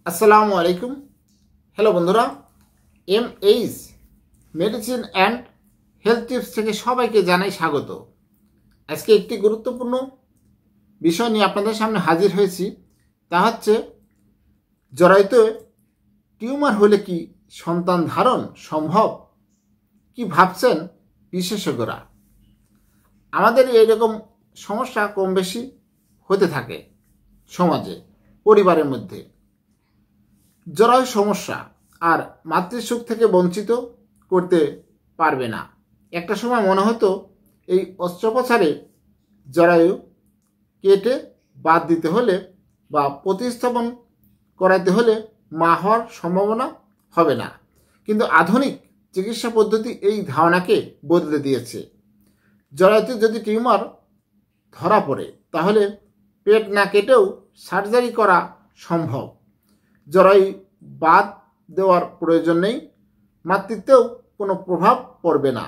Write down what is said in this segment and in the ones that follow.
আসসালামু আলাইকুম। হ্যালো বন্ধুরা, MH medicine and health tips থেকে সবাইকে জানাই স্বাগত। আজকে একটি গুরুত্বপূর্ণ বিষয় নিয়ে আপনাদের সামনে হাজির হয়েছি। তা হচ্ছে জরায়ুতে টিউমার হলে কি সন্তান ধারণ সম্ভব? কি ভাবছেন বিশেষজ্ঞরা? আমাদের এইরকম সমস্যা কম বেশি হতে থাকে সমাজে, পরিবারের মধ্যে। জরায়ু সমস্যা আর মাতৃসুখ থেকে বঞ্চিত করতে পারবে না। একটা সময় মনে হতো এই অস্ত্রোপচারে জরায়ু কেটে বাদ দিতে হলে বা প্রতিস্থাপন করাতে হলে মা হওয়ার সম্ভাবনা হবে না। কিন্তু আধুনিক চিকিৎসা পদ্ধতি এই ধারণাকে বদলে দিয়েছে। জরায়ুতে যদি টিউমার ধরা পড়ে তাহলে পেট না কেটেও সার্জারি করা সম্ভব। জরায়ু বাদ দেওয়ার প্রয়োজন নেই, মাতৃত্বেও কোনো প্রভাব পড়বে না,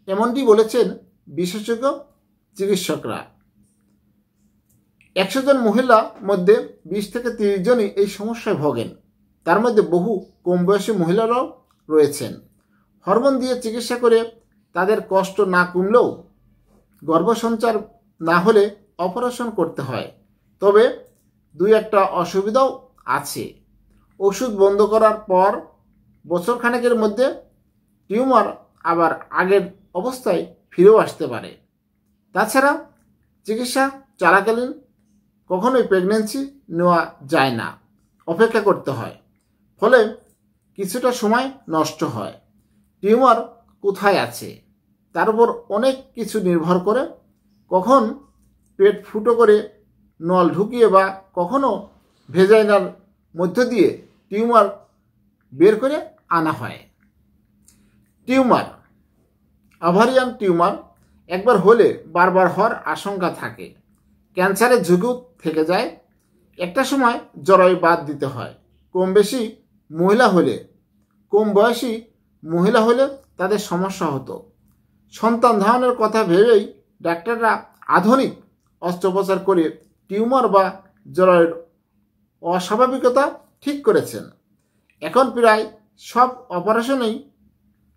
এমনটি বলেছেন বিশেষজ্ঞ চিকিৎসকরা। 100 জন মহিলার মধ্যে 20 থেকে 30 জনই এই সমস্যায় ভোগেন। তার মধ্যে বহু কম বয়সী মহিলারাও রয়েছেন। হরমোন দিয়ে চিকিৎসা করে তাদের কষ্ট না কমলেও গর্ভসঞ্চার না হলে অপারেশন করতে হয়। তবে দুই একটা অসুবিধাও আছে। ওষুধ বন্ধ করার পর বছরখানেকের মধ্যে টিউমার আবার আগের অবস্থায় ফিরেও আসতে পারে। তাছাড়া চিকিৎসা চলাকালীন কখনোই প্রেগন্যান্সি নেওয়া যায় না, অপেক্ষা করতে হয়। ফলে কিছুটা সময় নষ্ট হয়। টিউমার কোথায় আছে তার উপর অনেক কিছু নির্ভর করে। কখন পেট ফুটো করে নল ঢুকিয়ে বা কখনো ভেজাইনার মধ্য দিয়ে টিউমার বের করে আনা হয়। টিউমার, ওভারিয়ান টিউমার একবার হলে বারবার হওয়ার আশঙ্কা থাকে। ক্যান্সারের ঝুঁকিও থেকে যায়। একটা সময় জরায়ু বাদ দিতে হয়। কম বয়সী মহিলা হলে তাদের সমস্যা হতো। সন্তান ধারণের কথা ভেবেই ডাক্তাররা আধুনিক অস্ত্রোপচার করে টিউমার বা জরায়ুর অস্বাভাবিকতা ঠিক করেছেন। এখন প্রায় সব অপারেশনেই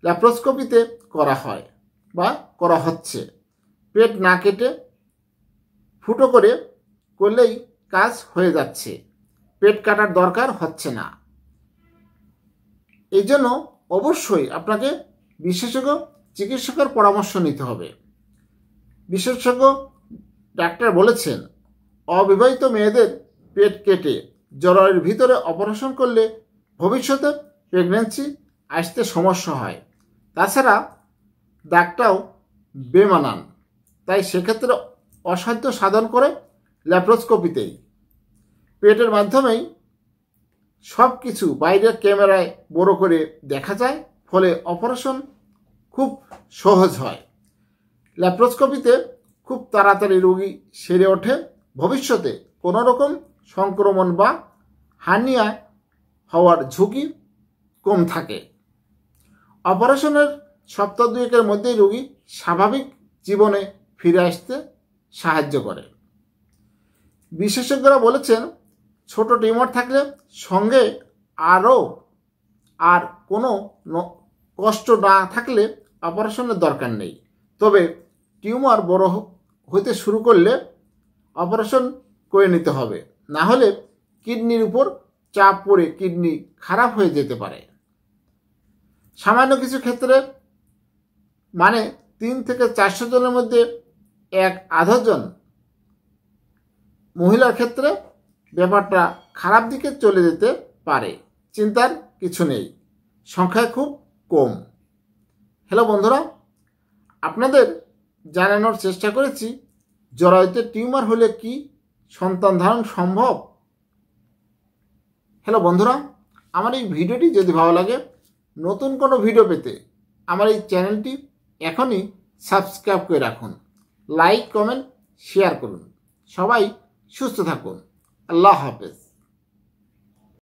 ল্যাপ্রোস্কোপিতে করা হয় বা করা হচ্ছে। পেট না কেটে ফুটো করে করলেই কাজ হয়ে যাচ্ছে, পেট কাটার দরকার হচ্ছে না। এই জন্য অবশ্যই আপনাকে বিশেষজ্ঞ চিকিৎসকের পরামর্শ নিতে হবে। বিশেষজ্ঞ ডাক্তার বলেছেন, অবিবাহিত মেয়েদের পেট কেটে জরায়ুর ভিতরে অপারেশন করলে ভবিষ্যতে প্রেগন্যান্সি আসতে সমস্যা হয়। তাছাড়া দাগটাও বেমানান, তাই সেক্ষেত্রে অসাধ্য সাধন করে ল্যাপ্রোস্কোপিতেই পেটের মাধ্যমেই সব কিছু বাইরের ক্যামেরায় বড় করে দেখা যায়। ফলে অপারেশন খুব সহজ হয়। ল্যাপ্রোস্কোপিতে খুব তাড়াতাড়ি রোগী সেরে ওঠে। ভবিষ্যতে কোনো রকম সংক্রমণ বা হার্নিয়া হওয়ার ঝুঁকি কম থাকে। অপারেশনের সপ্তাহ 2 মধ্যেই রোগী স্বাভাবিক জীবনে ফিরে আসতে সাহায্য করে। বিশেষজ্ঞরা বলেছেন, ছোট টিউমার থাকলে সঙ্গে আর কোনো কষ্ট না থাকলে অপারেশনের দরকার নেই। তবে টিউমার বড় হতে শুরু করলে অপারেশন করে নিতে হবে, না হলে কিডনির উপর চাপ পড়ে কিডনি খারাপ হয়ে যেতে পারে। সামান্য কিছু ক্ষেত্রে 3 থেকে 400 জনের মধ্যে 1-1/2 জন মহিলার ক্ষেত্রে ব্যাপারটা খারাপ দিকে চলে যেতে পারে। চিন্তার কিছু নেই, সংখ্যা খুব কম। হ্যালো বন্ধুরা, আপনাদের জানানোর চেষ্টা করেছি জরায়ুতে টিউমার হলে কি সন্তান ধারণ সম্ভব। হ্যালো বন্ধুরা, আমার এই ভিডিওটি যদি ভালো লাগে, নতুন কোনো ভিডিও পেতে আমার এই চ্যানেলটি এখনই সাবস্ক্রাইব করে রাখুন, লাইক কমেন্ট শেয়ার করুন। সবাই সুস্থ থাকুন। আল্লাহ হাফেজ।